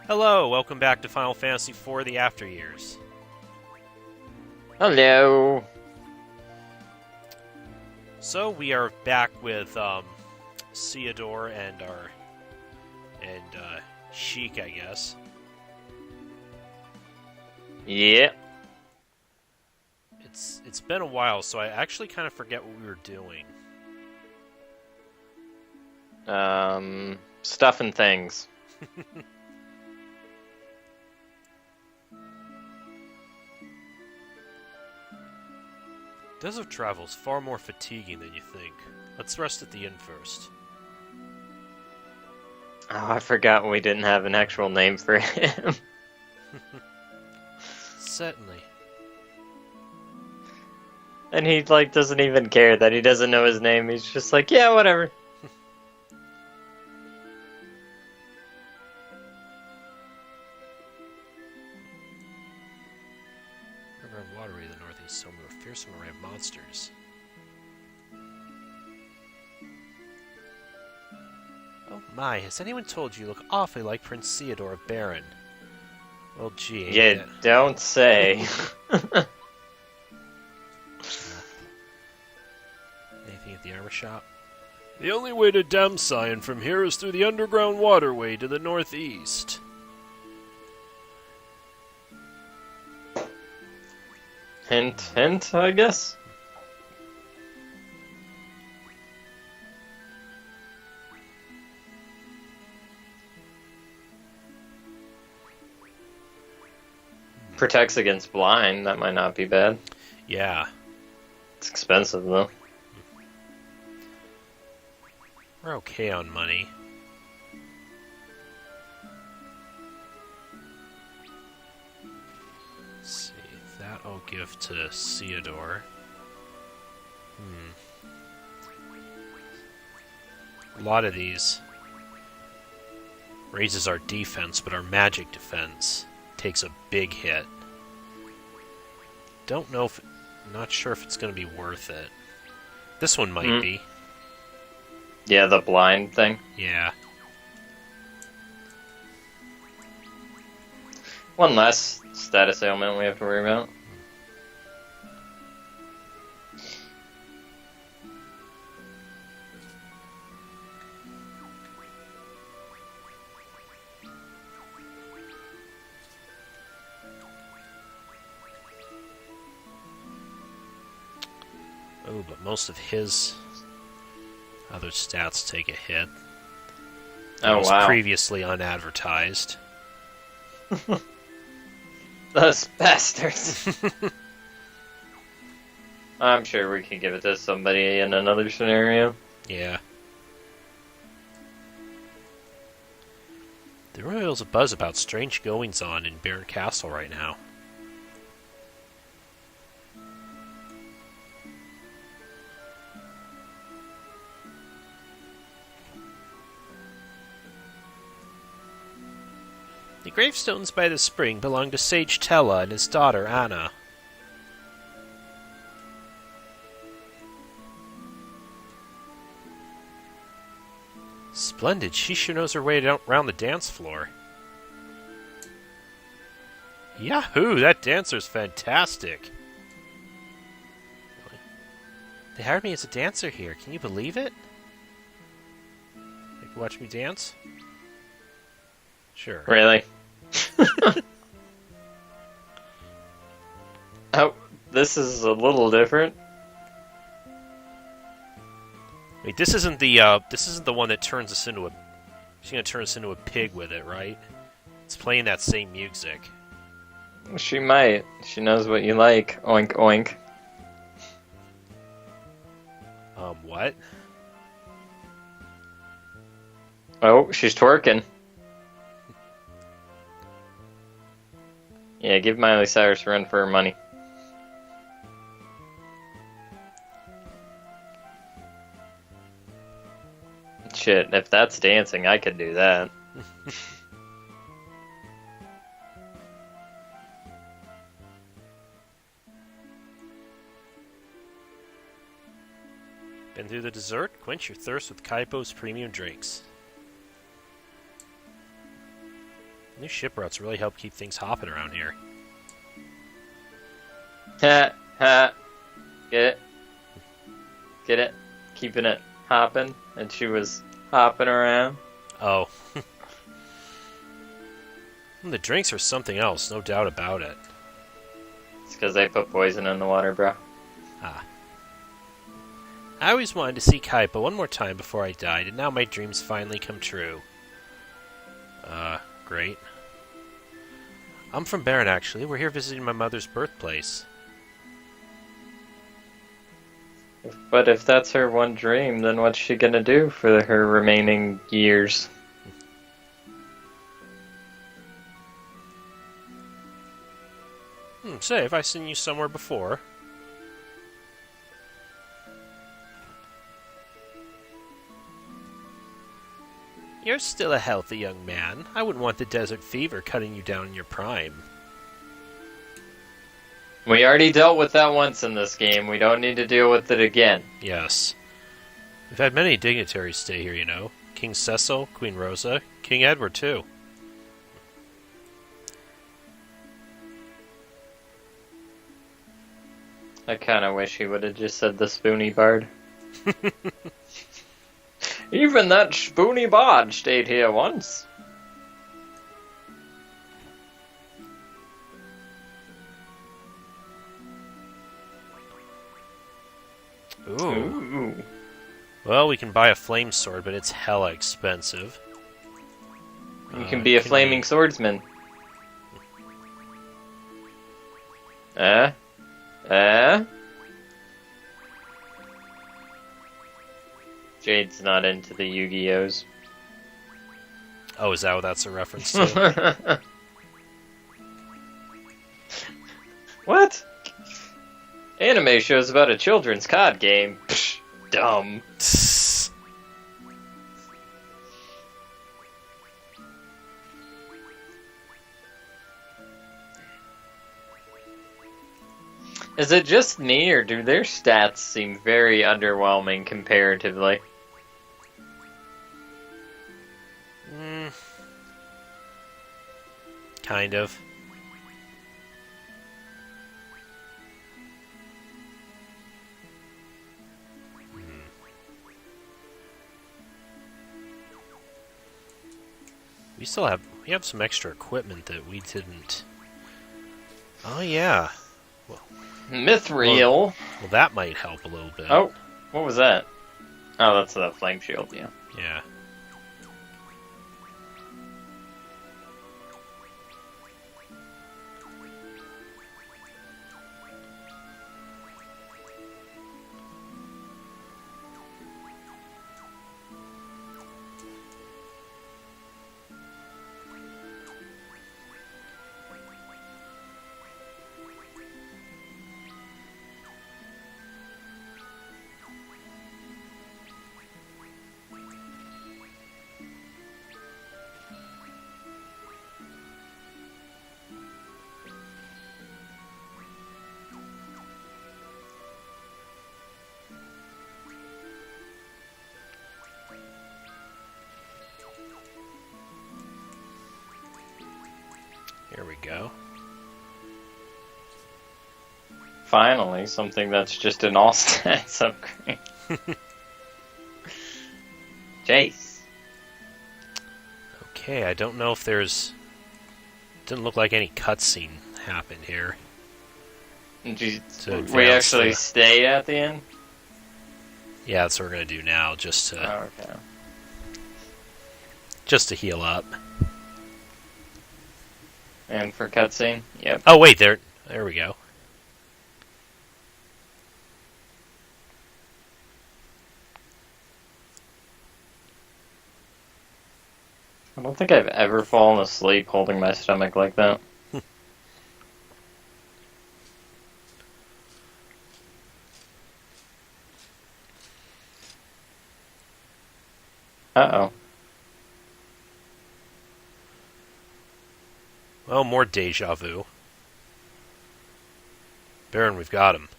Hello, welcome back to Final Fantasy IV: The After Years. Hello. So we are back with Theodore and Sheik, I guess. Yeah. It's been a while, so I actually kind of forget what we were doing. Stuff and things. Desert travel is far more fatiguing than you think. Let's rest at the inn first. Oh, I forgot we didn't have an actual name for him. Certainly. And he, doesn't even care that he doesn't know his name. He's just like, yeah, whatever. Underground waterway to the northeast, home of a fearsome array of monsters. Oh my, has anyone told you look awfully like Prince Theodore of Baron? Well, gee. Yeah, don't say. Anything at the armor shop? The only way to Damsion from here is through the underground waterway to the northeast. Hint, hint, I guess. Protects against blind, that might not be bad. Yeah. It's expensive, though. We're okay on money. Let's see, that I'll give to Theodore. A lot of these raises our defense, but our magic defense takes a big hit. Don't know if... Not sure if it's going to be worth it. This one might be. Yeah, the blind thing. Yeah. One less status ailment we have to worry about. Oh, but most of his other stats take a hit. That was previously unadvertised. Those bastards. I'm sure we can give it to somebody in another scenario. Yeah. There really is a buzz about strange goings-on in Baron Castle right now. The gravestones by the spring belong to Sage Tella and his daughter Anna. Splendid, she sure knows her way around the dance floor. Yahoo, that dancer's fantastic. They hired me as a dancer here, can you believe it? Like, watch me dance? Sure. Really? Oh, this is a little different. Wait, this isn't the one that turns us into a... She's gonna turn us into a pig with it, right? It's playing that same music. She might. She knows what you like. Oink, oink. What? Oh, she's twerking. Yeah, give Miley Cyrus a run for her money. Shit, if that's dancing, I could do that. Been through the dessert? Quench your thirst with Kaipo's premium drinks. New ship routes really help keep things hopping around here. Ha, ha. Get it? Get it? Keeping it hopping, and she was hopping around. Oh. The drinks are something else, no doubt about it. It's because they put poison in the water, bro. Ah. I always wanted to see Kaipa one more time before I died, and now my dreams finally come true. Great. I'm from Baron, actually. We're here visiting my mother's birthplace. But if that's her one dream, then what's she gonna do for her remaining years? Say, have I seen you somewhere before? You're still a healthy young man. I wouldn't want the desert fever cutting you down in your prime. We already dealt with that once in this game. We don't need to deal with it again. Yes. We've had many dignitaries stay here, you know. King Cecil, Queen Rosa, King Edward, too. I kind of wish he would have just said the Spoony Bard. Even that Spoony Bard stayed here once. Ooh. Well, we can buy a flame sword, but it's hella expensive. You can be a flaming swordsman. Jade's not into the Yu-Gi-Ohs. Oh, is that what that's a reference to? What? Anime shows about a children's card game. Psh, dumb. Is it just me, or do their stats seem very underwhelming comparatively? Kind of. We have some extra equipment that we didn't. Oh yeah. Mithril. Well, that might help a little bit. Oh, what was that? Oh, that's the flame shield, yeah. Yeah. Here we go. Finally, something that's just an all stats upgrade. Jace. Okay, I don't know if there's... Didn't look like any cutscene happened here. We actually stay at the end? Yeah, that's what we're gonna do now, just to... Oh, okay. Just to heal up. And for cutscene? Yep. Oh, wait, there we go. I don't think I've ever fallen asleep holding my stomach like that. Uh-oh. Well, more deja vu. Baron, we've got him.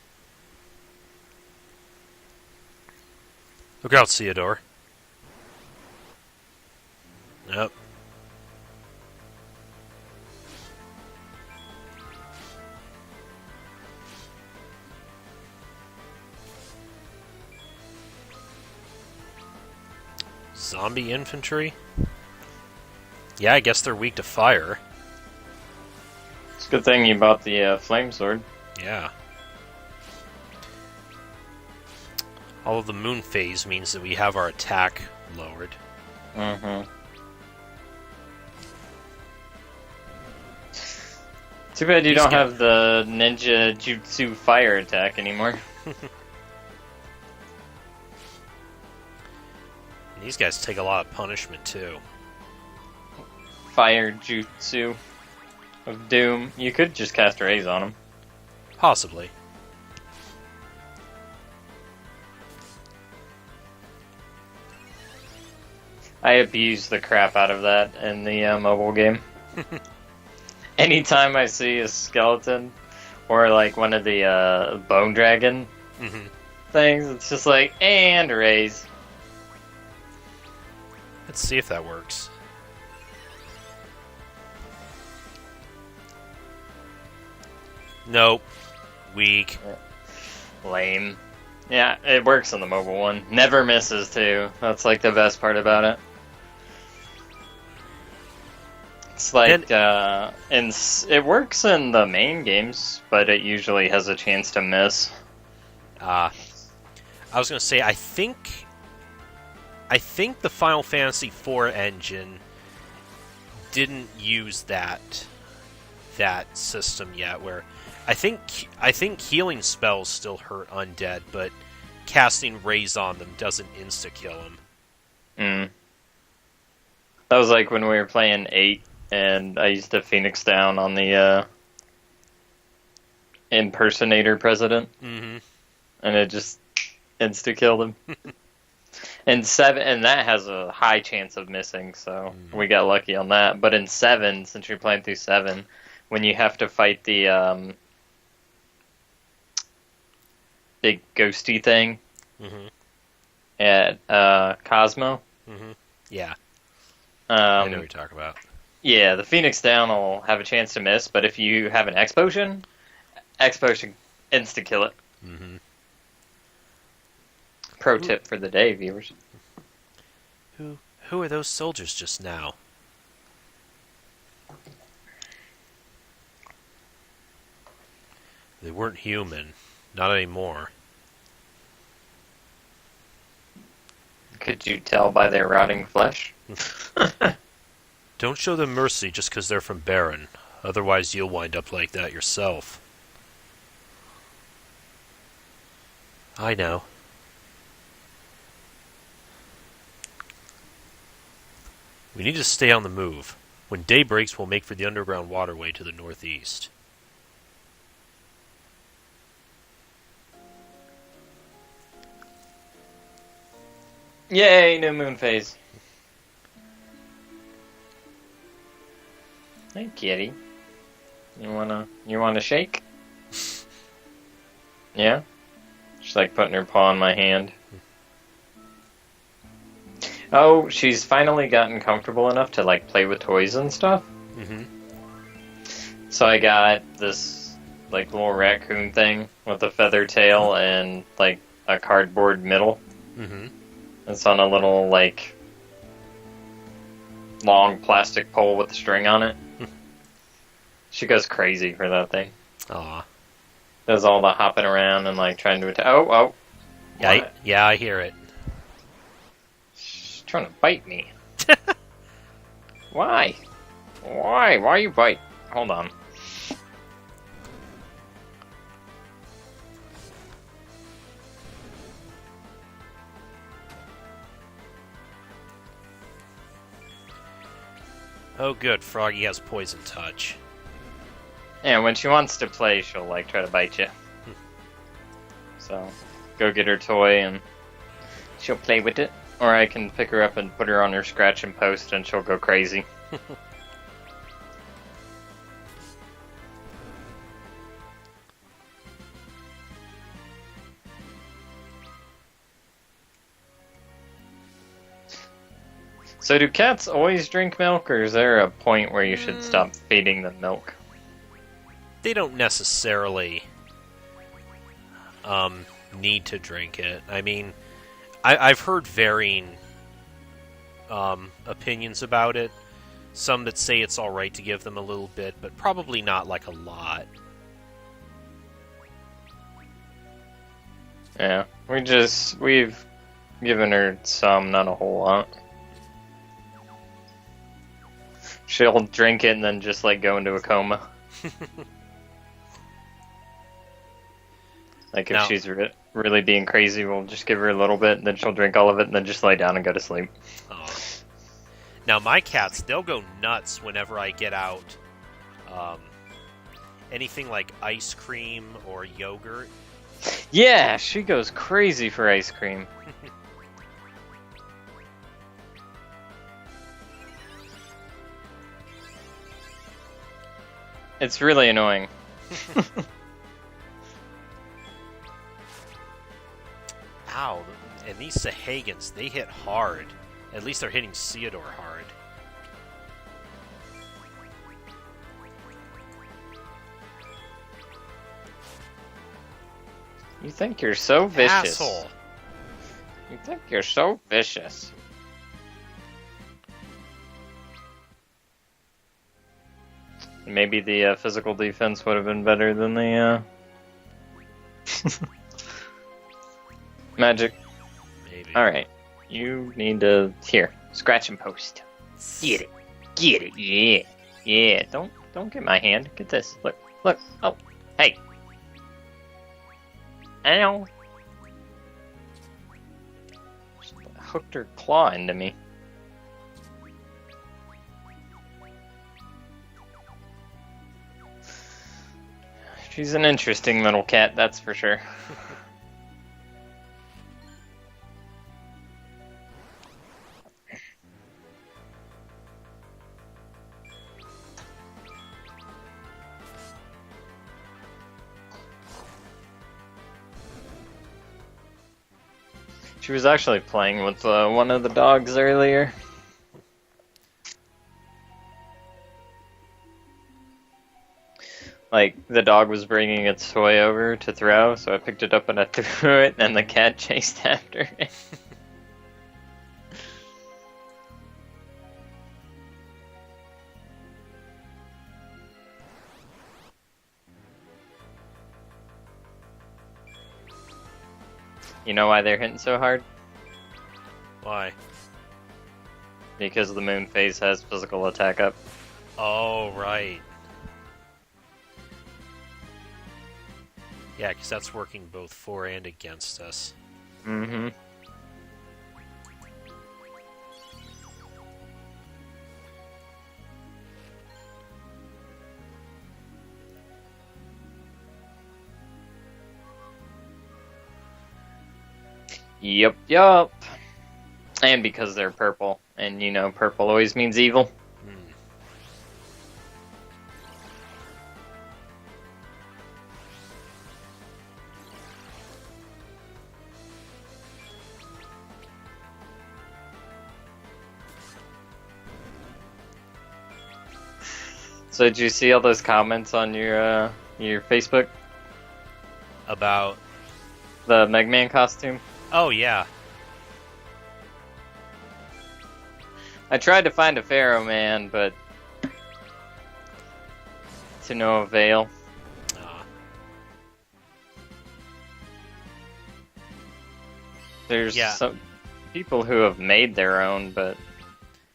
Look out, Theodore. Yep. Zombie infantry? Yeah, I guess they're weak to fire. It's a good thing you bought the flame sword. Yeah. All of the moon phase means that we have our attack lowered. Mm-hmm. Too bad you don't have the ninja jutsu fire attack anymore. These guys take a lot of punishment, too. Fire jutsu of doom. You could just cast raise on them. Possibly. I abuse the crap out of that in the mobile game. Anytime I see a skeleton or like one of the bone dragon things, it's just like, and raise. Let's see if that works. Nope. Weak. Lame. Yeah, it works on the mobile one. Never misses, too. That's like the best part about it. It's like, it works in the main games, but it usually has a chance to miss. I was going to say, I think the Final Fantasy IV engine didn't use that system yet, where I think healing spells still hurt undead, but casting raise on them doesn't insta-kill them. That was like when we were playing 8, and I used the Phoenix down on the impersonator president, and it just insta-killed him. And 7, and that has a high chance of missing, so we got lucky on that. But in 7, since you're playing through 7, when you have to fight the big ghosty thing at Cosmo. Yeah. I know what you're talking about. Yeah, the Phoenix down will have a chance to miss, but if you have an X potion insta-kill it. Pro tip for the day, viewers. Who are those soldiers just now? They weren't human. Not anymore. Could you tell by their rotting flesh? Don't show them mercy just because they're from Baron. Otherwise you'll wind up like that yourself. I know. We need to stay on the move. When day breaks, we'll make for the underground waterway to the northeast. Yay, new moon phase. Hey, kitty. You wanna shake? Yeah? She's like putting her paw on my hand. Oh, she's finally gotten comfortable enough to like play with toys and stuff. So I got this like little raccoon thing with a feather tail and like a cardboard middle. It's on a little like long plastic pole with a string on it. She goes crazy for that thing. Aw. Does all the hopping around and like trying to attack. Oh. Yeah, I hear it. She's trying to bite me. Why? Why you bite? Hold on. Oh good, Froggy has poison touch. Yeah, when she wants to play, she'll like try to bite you. So, go get her toy and she'll play with it. Or I can pick her up and put her on her scratch and post and she'll go crazy. So do cats always drink milk, or is there a point where you should stop feeding them milk? They don't necessarily need to drink it. I mean, I've heard varying opinions about it. Some that say it's alright to give them a little bit, but probably not like a lot. Yeah, we've given her some, not a whole lot. She'll drink it and then just like go into a coma. Like if Now- she's really being crazy, we'll just give her a little bit, and then she'll drink all of it, and then just lay down and go to sleep. Oh. Now my cats, they'll go nuts whenever I get out anything like ice cream or yogurt. Yeah, she goes crazy for ice cream. It's really annoying. Ow, and these Sahagins, they hit hard. At least they're hitting Theodore hard. You think you're so vicious. Asshole. You think you're so vicious. Maybe the physical defense would have been better than the magic. Maybe. Alright. You need to... Here. Scratch and post. Get it. Get it. Yeah. Yeah. Don't get my hand. Get this. Look. Look. Oh. Hey. Ow. She hooked her claw into me. She's an interesting little cat, that's for sure. She was actually playing with one of the dogs earlier. Like, the dog was bringing its toy over to throw, so I picked it up and I threw it, and the cat chased after it. You know why they're hitting so hard? Why? Because the moon phase has physical attack up. Oh, right. Yeah, because that's working both for and against us. Mm-hmm. Yup. And because they're purple. And you know, purple always means evil. So did you see all those comments on your Facebook? About... The Megman costume? Oh, yeah. I tried to find a Pharaoh Man, but to no avail. There's some people who have made their own, but...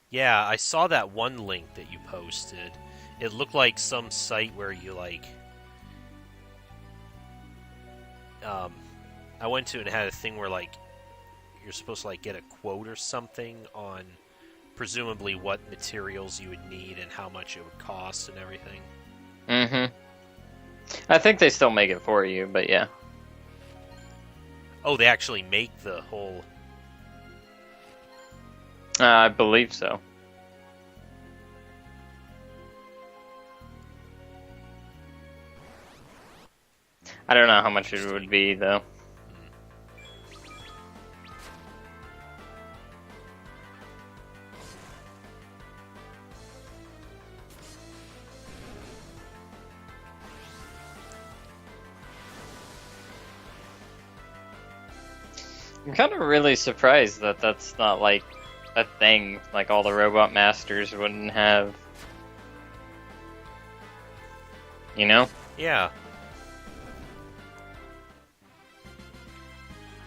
Yeah, I saw that one link that you posted. It looked like some site where you, like... I went to and had a thing where, like, you're supposed to, like, get a quote or something on presumably what materials you would need and how much it would cost and everything. Mm-hmm. I think they still make it for you, but yeah. Oh, they actually make the whole... I believe so. I don't know how much it would be, though. I'm kind of really surprised that that's not, like, a thing. Like all the robot masters wouldn't have. You know? Yeah.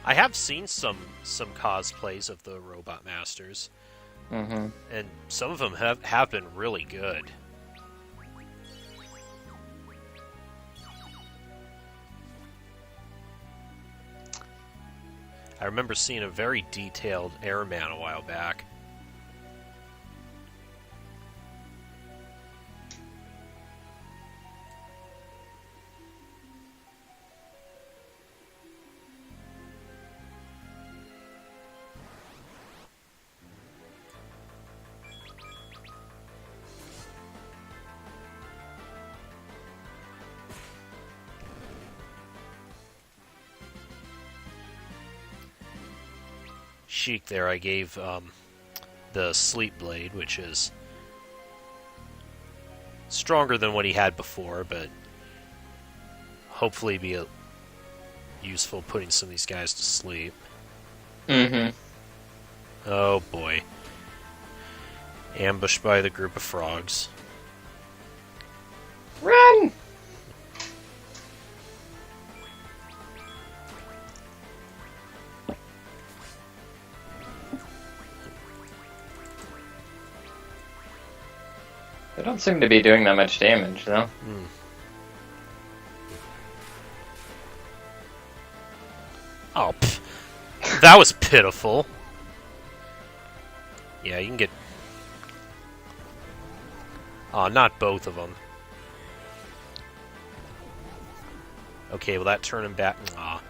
I have seen some cosplays of the Robot Masters, Mm-hmm. and some of them have been really good. I remember seeing a very detailed Airman a while back. Sheik there, I gave the Sleep Blade, which is stronger than what he had before, but hopefully be useful putting some of these guys to sleep. Mm-hmm. Oh boy. Ambushed by the group of frogs. Run! They don't seem to be doing that much damage, though. Oh, pff. That was pitiful. Yeah, you can get... Oh, not both of them. Okay, will that turn him back? Aw.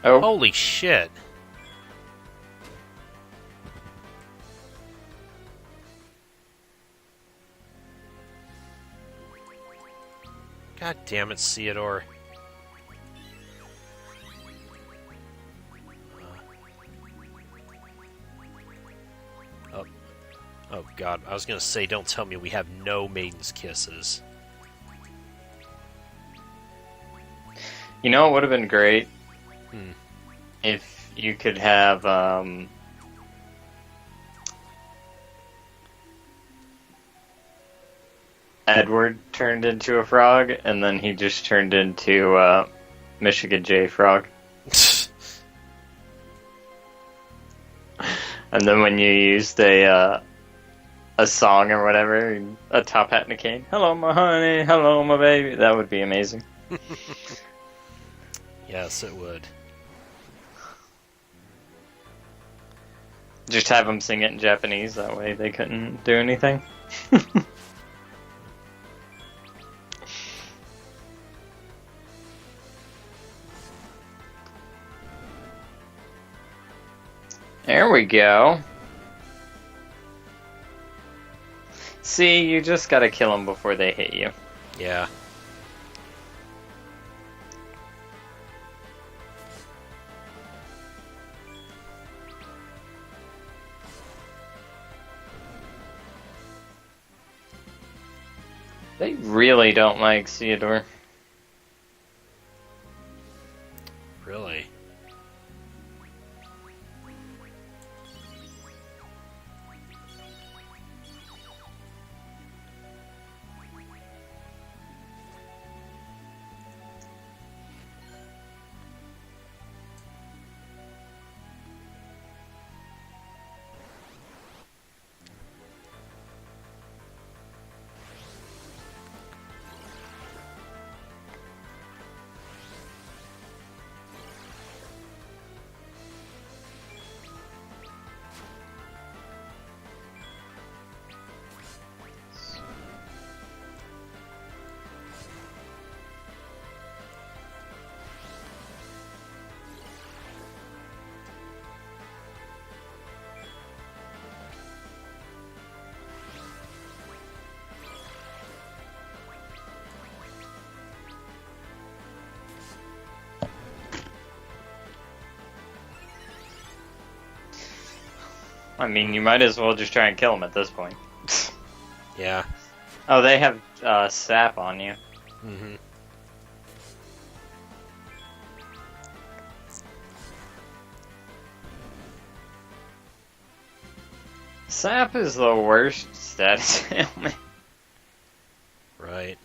Oh. Holy shit. God damn it, Theodore. Oh. Oh god, I was gonna say, don't tell me we have no Maiden's Kisses. You know what would have been great? Hmm. If you could have, Edward turned into a frog, and then he just turned into, Michigan J Frog. And then when you used a song or whatever, a top hat and a cane, hello my honey, hello my baby, that would be amazing. Yes, it would. Just have them sing it in Japanese, that way they couldn't do anything. There we go. See, you just gotta kill them before they hit you. Yeah. They really don't like Theodore. Really? I mean, you might as well just try and kill him at this point. Yeah. Oh, they have sap on you. Mm-hmm. Sap is the worst status ailment. Right.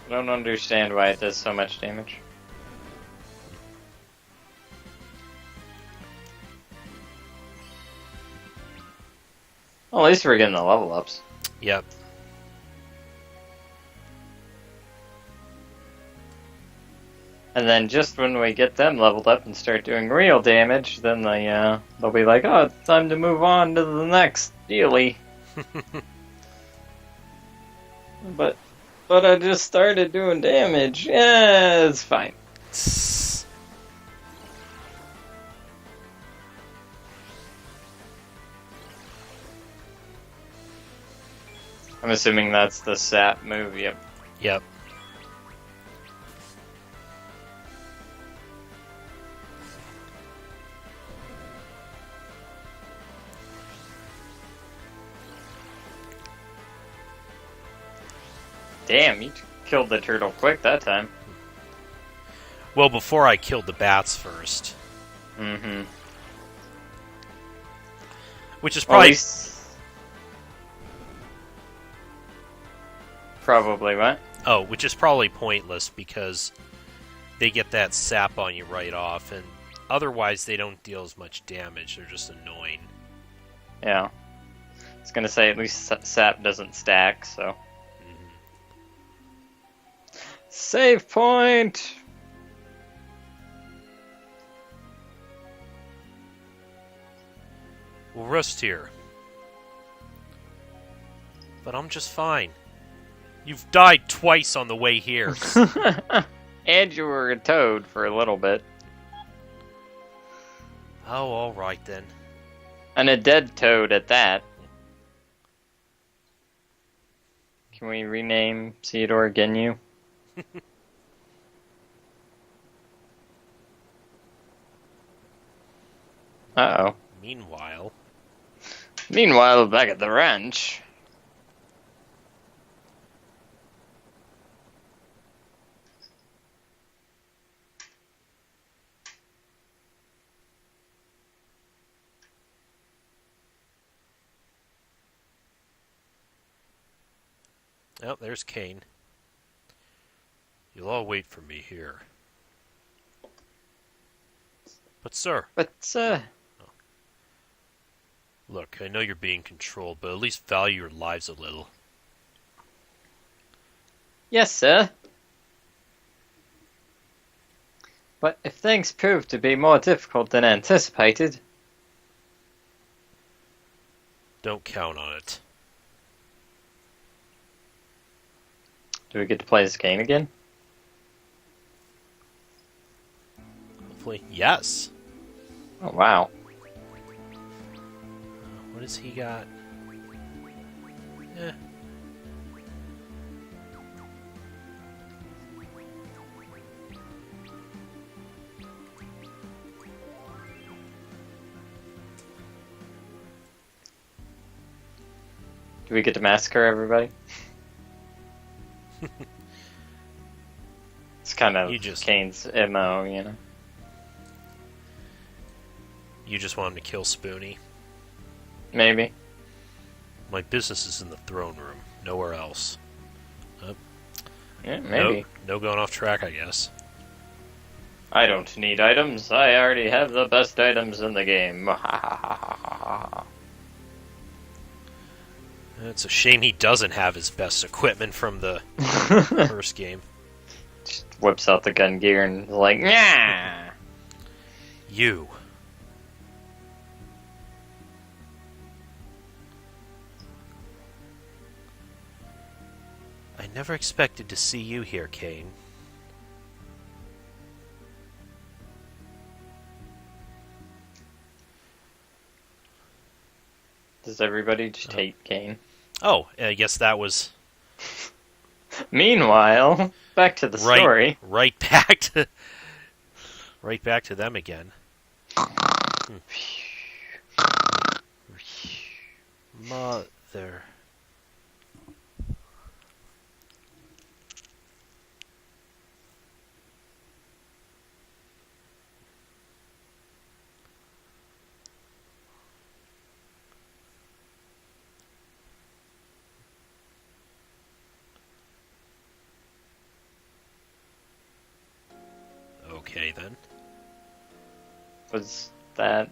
I don't understand why it does so much damage. Well, at least we're getting the level ups. Yep. And then just when we get them leveled up and start doing real damage, then they'll be like, oh, it's time to move on to the next dealie. But I just started doing damage. Yeah, it's fine. I'm assuming that's the sap move, yep. Yep. Damn, you killed the turtle quick that time. Well, before I killed the bats first. Mm-hmm. Which is probably... Probably what? Oh, which is probably pointless because they get that sap on you right off, and otherwise they don't deal as much damage. They're just annoying. Yeah. I was gonna say, at least sap doesn't stack, so... Save point! We'll rest here. But I'm just fine. You've died twice on the way here. And you were a toad for a little bit. Oh, alright then. And a dead toad at that. Can we rename Theodore Ginyu? Uh-oh. Meanwhile, back at the ranch. Oh, there's Kane. You'll all wait for me here. But, sir... Look, I know you're being controlled, but at least value your lives a little. Yes, sir. But if things prove to be more difficult than anticipated... Don't count on it. Do we get to play this game again? Hopefully, yes. Oh, wow. What has he got? Eh. Do we get to massacre everybody? It's kind of Kane's MO, you know? You just want him to kill Spoonie? Maybe. My business is in the throne room, nowhere else. Yeah, maybe. No going off track, I guess. I don't need items. I already have the best items in the game. It's a shame he doesn't have his best equipment from the first game. Just whips out the gun gear and is like, yeah. You. I never expected to see you here, Kane. Does everybody just hate Kane? Oh, I guess that was... Meanwhile, back to the story. Right back to... Right back to them again. Mother... Okay, then. Was that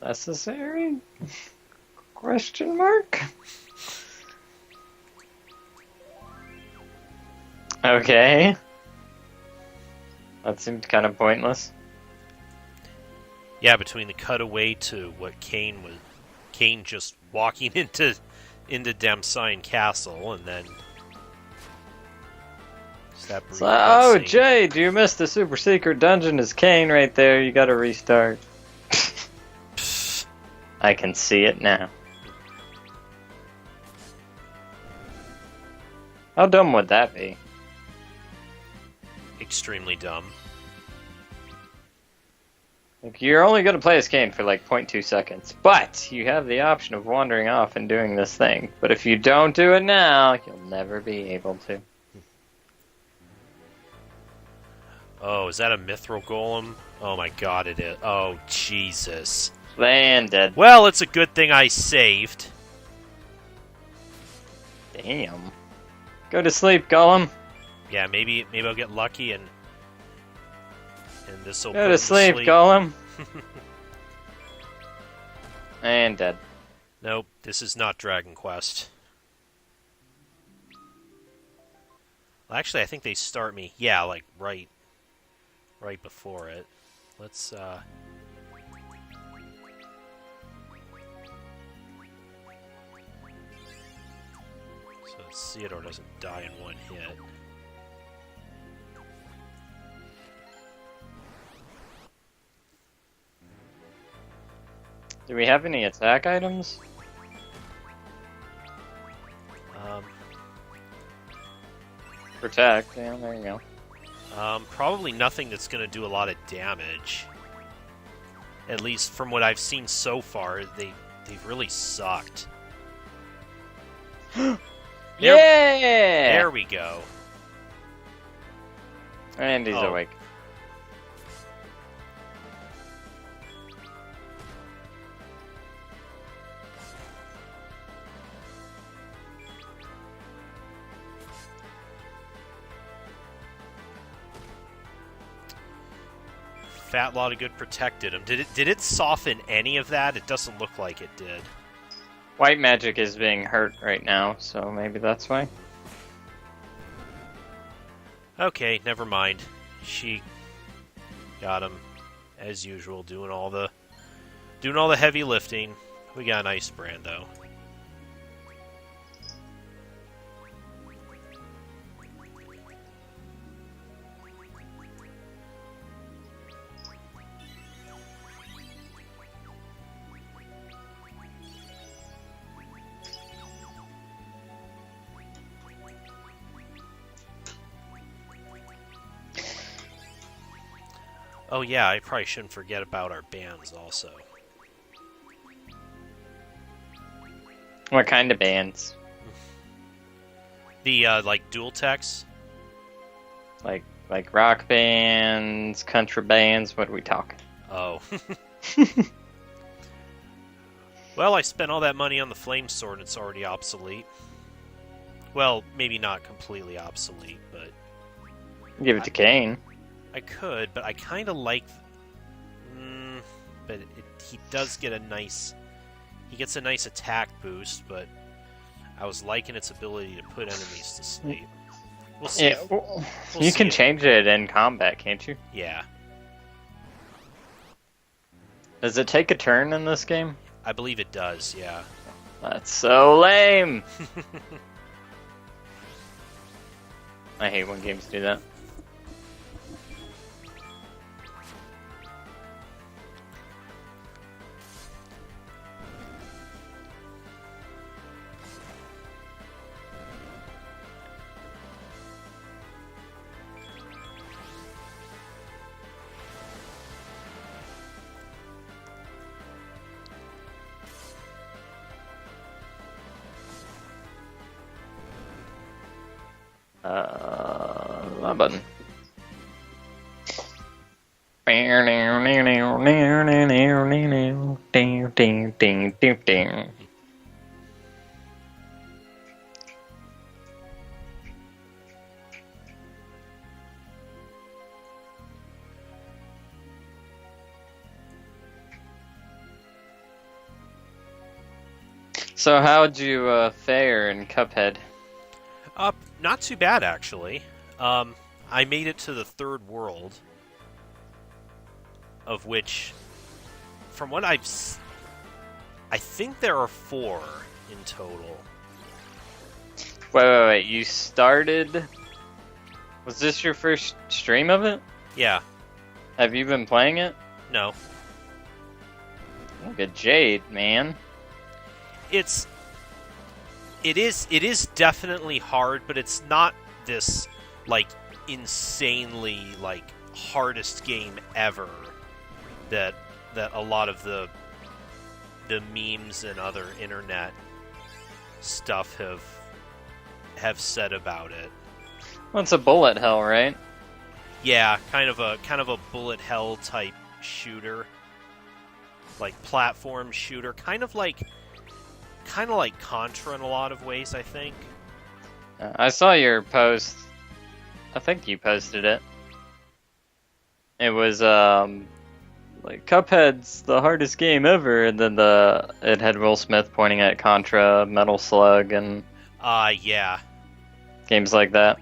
necessary? Question mark? Okay. That seemed kind of pointless. Yeah, between the cutaway to what Kane just walking into Damsine Castle, and then that brief Oh, cutscene. Jade, you missed the super secret dungeon. Is Kane right there? You gotta restart. I can see it now. How dumb would that be? Extremely dumb. Like, you're only going to play as Kane for like 0.2 seconds, but you have the option of wandering off and doing this thing. But if you don't do it now, you'll never be able to. Oh, is that a mithril golem? Oh my god, it is. Oh, Jesus. Landed. Well, it's a good thing I saved. Damn. Go to sleep, Golem. Yeah, maybe I'll get lucky and this will Go to sleep, Golem. And dead. Nope, this is not Dragon Quest. Well, actually, I think they start me. Yeah, like right before it. Let's so Theodore doesn't die in one hit. Do we have any attack items? Protect, yeah, there you go. Probably nothing that's going to do a lot of damage. At least from what I've seen so far, they've really sucked. Yeah! There we go. And he's awake. Fat lot of good protected him. Did it soften any of that? It doesn't look like it did. White magic is being hurt right now, so maybe that's why. Okay, never mind. She got him as usual, doing all the heavy lifting. We got an ice brand though. Oh yeah, I probably shouldn't forget about our bands also. What kind of bands? The like dual techs. Like rock bands, country bands. What are we talking? Oh. Well, I spent all that money on the flame sword and it's already obsolete. Well, maybe not completely obsolete, but Give it to Kane. I could, but I kind of like. But he does get a nice. He gets a nice attack boost, but I was liking its ability to put enemies to sleep. We'll see. Yeah, you can change it in combat, can't you? Yeah, Does it take a turn in this game? I believe it does. Yeah. That's so lame. I hate when games do that. My button. So how'd you fare in Cuphead? Not too bad actually. I made it to the third world, of which, from what I think there are 4 in total. Wait. You started... Was this your first stream of it? Yeah. Have you been playing it? No. Look at Jade, man. It is definitely hard, but it's not this like insanely like hardest game ever that a lot of the memes and other internet stuff have said about it. Well, it's a bullet hell, right? Yeah, kind of a bullet hell type shooter, like platform shooter, kind of like Contra in a lot of ways, I think. I saw your post. I think you posted it. It was like Cuphead's the hardest game ever, and then it had Will Smith pointing at Contra, Metal Slug, and yeah, games like that.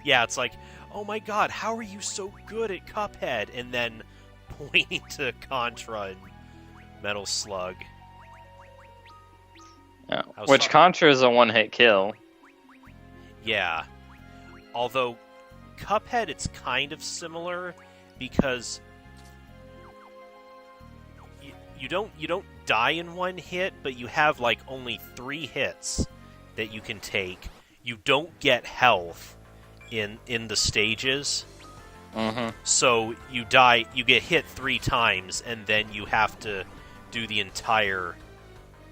Yeah, it's like, oh my god, how are you so good at Cuphead? And then pointing to Contra and Metal Slug. Yeah. Which Contra is a one-hit kill. Yeah. Although Cuphead, it's kind of similar because you don't die in one hit, but you have like only 3 hits that you can take. You don't get health in the stages. So you die, you get hit 3 times, and then you have to do the entire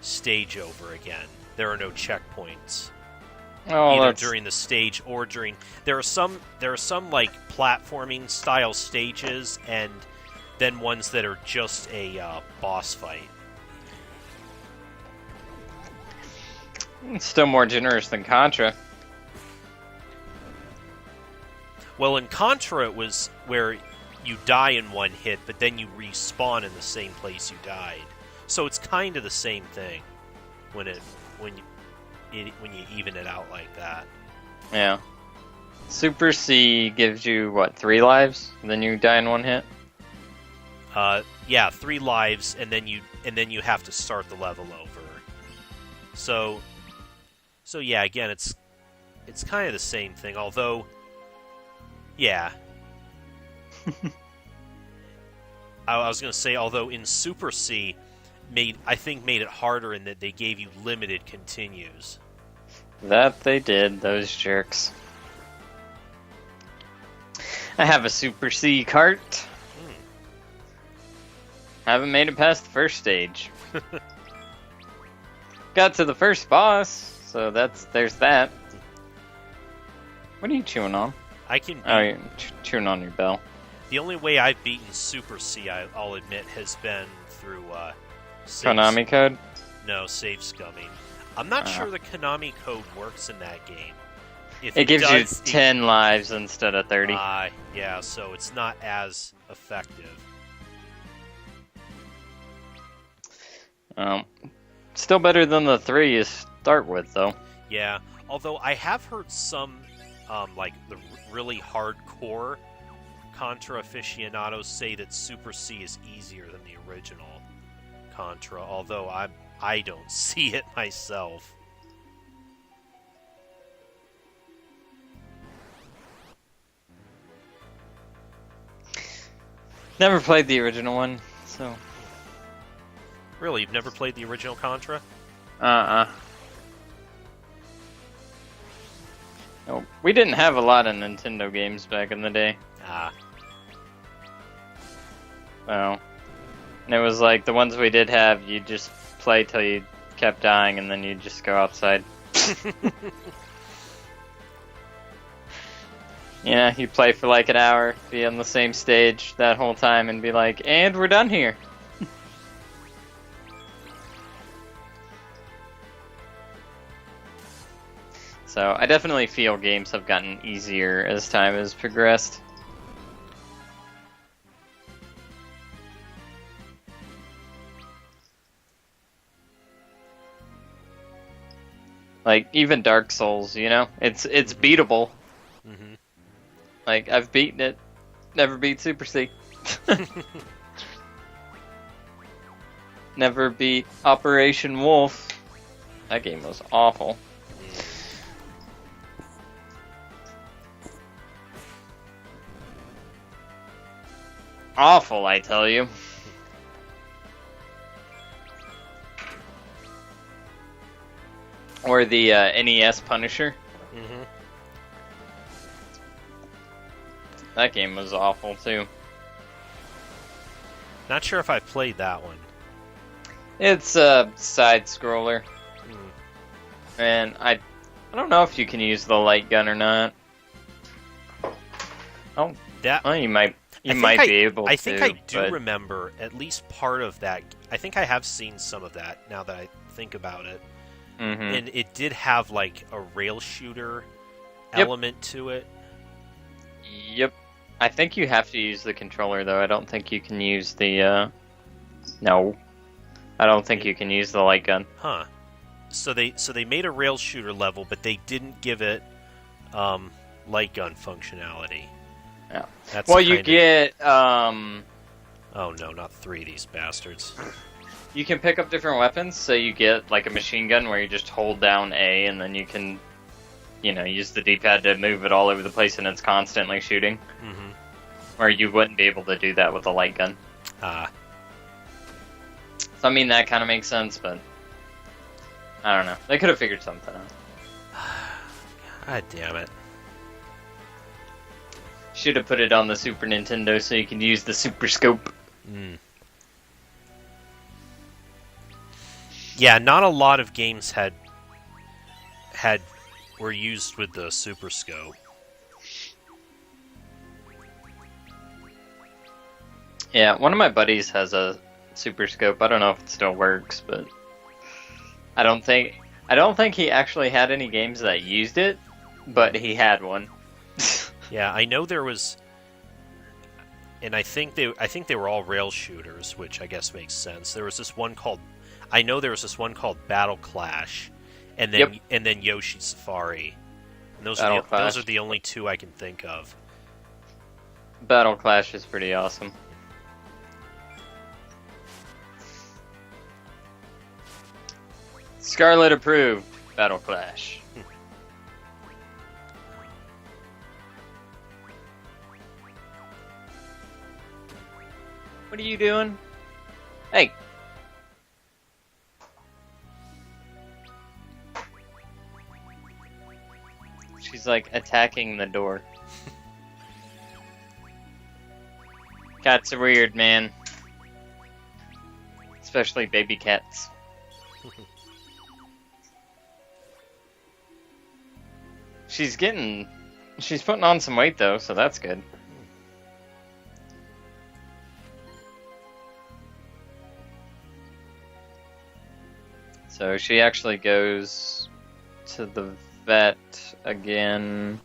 stage over again. There are no checkpoints. Either during the stage or during... There are some like platforming style stages, and then ones that are just a boss fight. It's still more generous than Contra. Well, in Contra, it was where you die in one hit, but then you respawn in the same place you died. So it's kind of the same thing when you even it out like that. Yeah. Super C gives you what, 3 lives, and then you die in one hit. Yeah, 3 lives, and then you have to start the level over. So yeah, again, it's kind of the same thing. Although, yeah. I was gonna say, although in Super C, made it harder in that they gave you limited continues. That they did, those jerks. I have a Super C cart. Haven't made it past the first stage. Got to the first boss, so there's that. What are you chewing on? You're chewing on your bell. The only way I've beaten Super C, I'll admit, has been through Konami code? No, save scumming. I'm not sure the Konami code works in that game. If it gives you 10 lives instead of 30. Yeah, so it's not as effective. Still better than the 3 you start with, though. Yeah, although I have heard some, like, the really hardcore Contra aficionados say that Super C is easier than the original Contra, although I don't see it myself. Never played the original one, so... Really? You've never played the original Contra? No, we didn't have a lot of Nintendo games back in the day. Well, and it was like the ones we did have, you just play till you kept dying, and then you just go outside. Yeah, you play for like an hour, be on the same stage that whole time, and be like, and we're done here. So I definitely feel games have gotten easier as time has progressed. Like even Dark Souls, you know, it's beatable. Mm-hmm. Like I've beaten it, never beat Super C. Never beat Operation Wolf. That game was awful. Awful, I tell you. Or the NES Punisher. Mm-hmm. That game was awful too. Not sure if I've played that one. It's a side scroller, Mm. and I don't know if you can use the light gun or not. Oh, That well, you might be able to. I think I do but remember at least part of that. I think I have seen some of that now that I think about it. Mhm. And it did have like a rail shooter Yep. element to it. Yep. I think you have to use the controller though. I don't think you can use the. No, I don't think you can use the light gun. Huh. So they made a rail shooter level, but they didn't give it light gun functionality. Yeah. That's Well, you kinda- get Oh no, not three of these bastards. you can pick up different weapons. So you get like a machine gun where you just hold down A, and then you can, use the D-pad to move it all over the place, and it's constantly shooting. Mm-hmm. Or you wouldn't be able to do that with a light gun. Ah. So I mean that kind of makes sense, but I don't know. They could have figured something out. God damn it. Should have put it on the Super Nintendo so you can use the Super Scope. Mm. Yeah, not a lot of games were used with the Super Scope. Yeah, one of my buddies has a Super Scope. I don't know if it still works, but I don't think he actually had any games that used it, but he had one. Yeah, I know there was, and I think they were all rail shooters, which I guess makes sense. There was this one called Battle Clash, and then Yoshi Safari. And those are the only two I can think of. Battle Clash is pretty awesome. Scarlet approved. Battle Clash. What are you doing? Hey. She's like attacking the door. Cats are weird, man. Especially baby cats. She's putting on some weight though, so that's good. So she actually goes to the vet again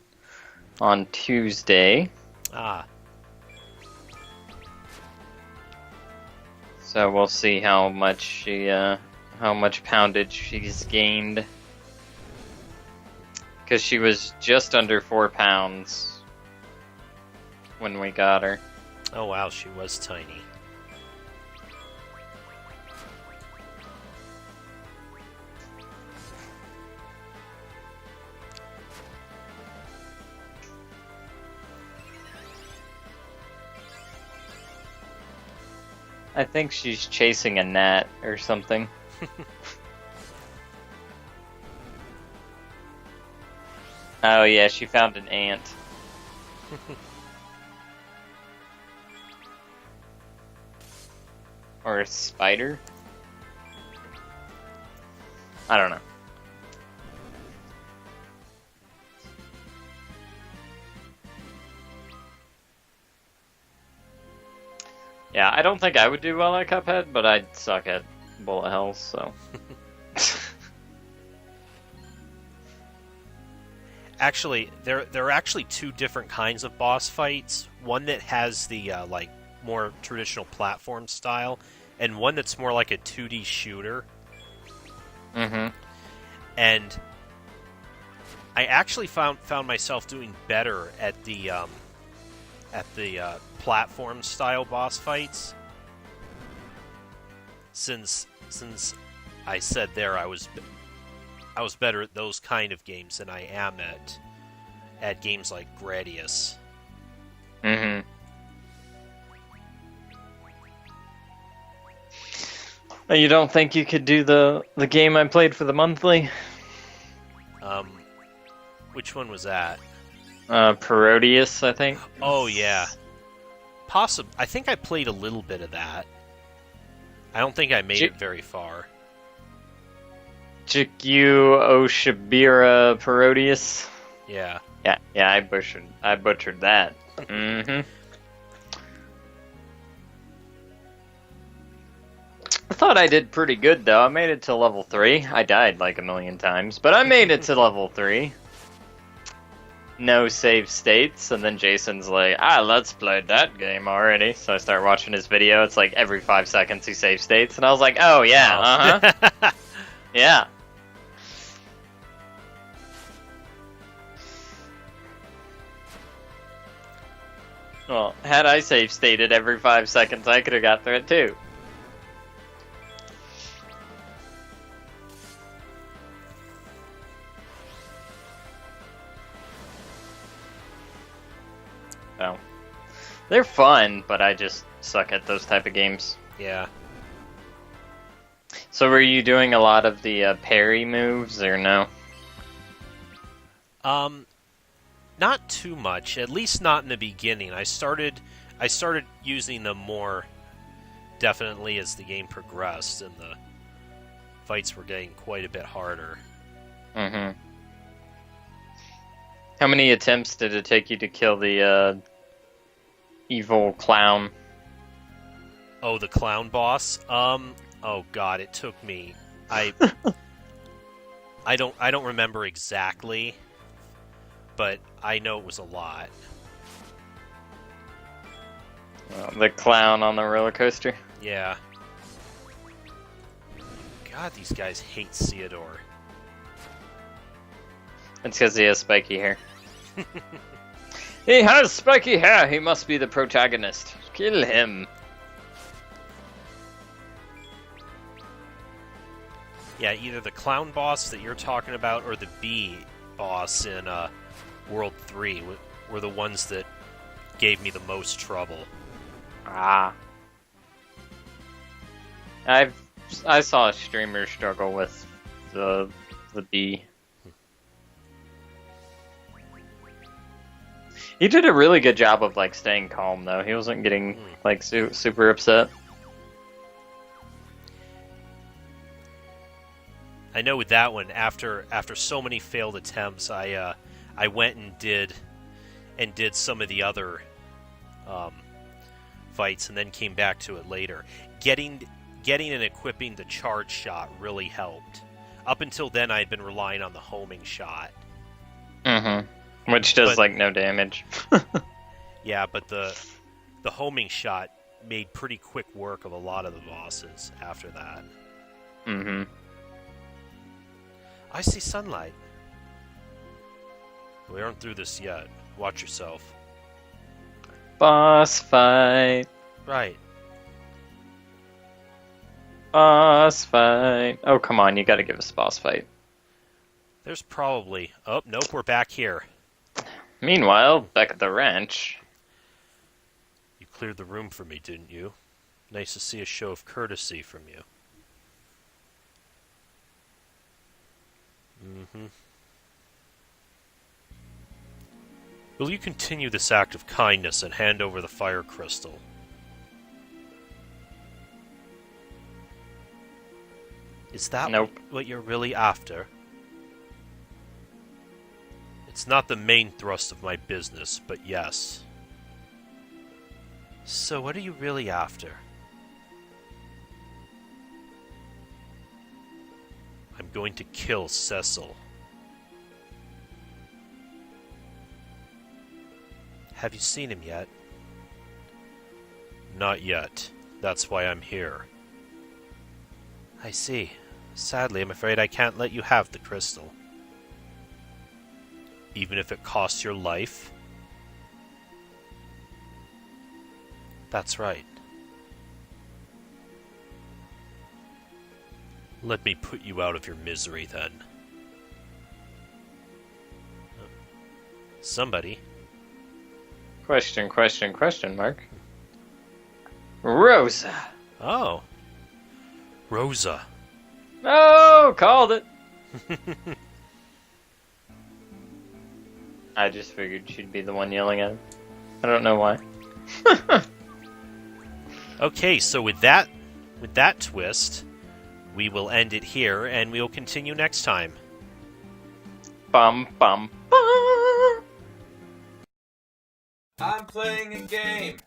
on Tuesday. Ah. So we'll see how much poundage she's gained. Because she was just under 4 pounds when we got her. Oh wow, she was tiny. I think she's chasing a gnat or something. Oh yeah, she found an ant. Or a spider? I don't know. Yeah, I don't think I would do well at Cuphead, but I'd suck at bullet hells, so. Actually, there are actually two different kinds of boss fights. One that has the like more traditional platform style, and one that's more like a 2D shooter. Mm-hmm. And I actually found myself doing better at the platform style boss fights. Since I said there I was better at those kind of games than I am at games like Gradius. Mm-hmm. You don't think you could do the game I played for the monthly? Which one was that? Parodius, I think. Oh yeah, possible. I think I played a little bit of that. I don't think I made it very far. Jikyu Oshabira Parodius. Yeah. Yeah, I butchered that. Mm-hmm. I thought I did pretty good, though. I made it to level 3. I died like a million times, but I made it to level 3. No save states, and then Jason's like, let's play that game already. So I start watching his video. It's like every 5 seconds he save states, and I was like, oh, yeah, uh-huh. Yeah. Well, had I save stated every 5 seconds, I could have got through it, too. So, they're fun, but I just suck at those type of games. Yeah. So were you doing a lot of the parry moves, or no? Not too much. At least not in the beginning. I started using them more definitely as the game progressed and the fights were getting quite a bit harder. Mm-hmm. How many attempts did it take you to kill the evil clown? Oh, the clown boss? Oh god, it took me. I don't remember exactly, but I know it was a lot. The clown on the roller coaster? Yeah. God, these guys hate Theodore. It's because he has spiky hair. He has spiky hair! He must be the protagonist. Kill him. Yeah, either the clown boss that you're talking about or the bee boss in World 3 were the ones that gave me the most trouble. Ah. I saw a streamer struggle with the bee. He did a really good job of like staying calm though. He wasn't getting like super upset. I know with that one, after so many failed attempts, I went and did some of the other fights, and then came back to it later. Getting and equipping the charge shot really helped. Up until then, I had been relying on the homing shot. Mm-hmm. Which does like no damage. Yeah, but the homing shot made pretty quick work of a lot of the bosses after that. Mm-hmm. I see sunlight. We aren't through this yet. Watch yourself. Boss fight. Right. Boss fight. Oh, come on, you gotta give us a boss fight. There's probably... Oh, nope, we're back here. Meanwhile, back at the ranch... You cleared the room for me, didn't you? Nice to see a show of courtesy from you. Mm-hmm. Will you continue this act of kindness and hand over the fire crystal? Is that what you're really after? It's not the main thrust of my business, but yes. So what are you really after? I'm going to kill Cecil. Have you seen him yet? Not yet. That's why I'm here. I see. Sadly, I'm afraid I can't let you have the crystal. Even if it costs your life? That's right. Let me put you out of your misery, then. Somebody. Question mark. Rosa. Oh. Rosa. Oh, called it. I just figured she'd be the one yelling at him. I don't know why. Okay, so with that twist, we will end it here, and we will continue next time. Bum bum bum. I'm playing a game.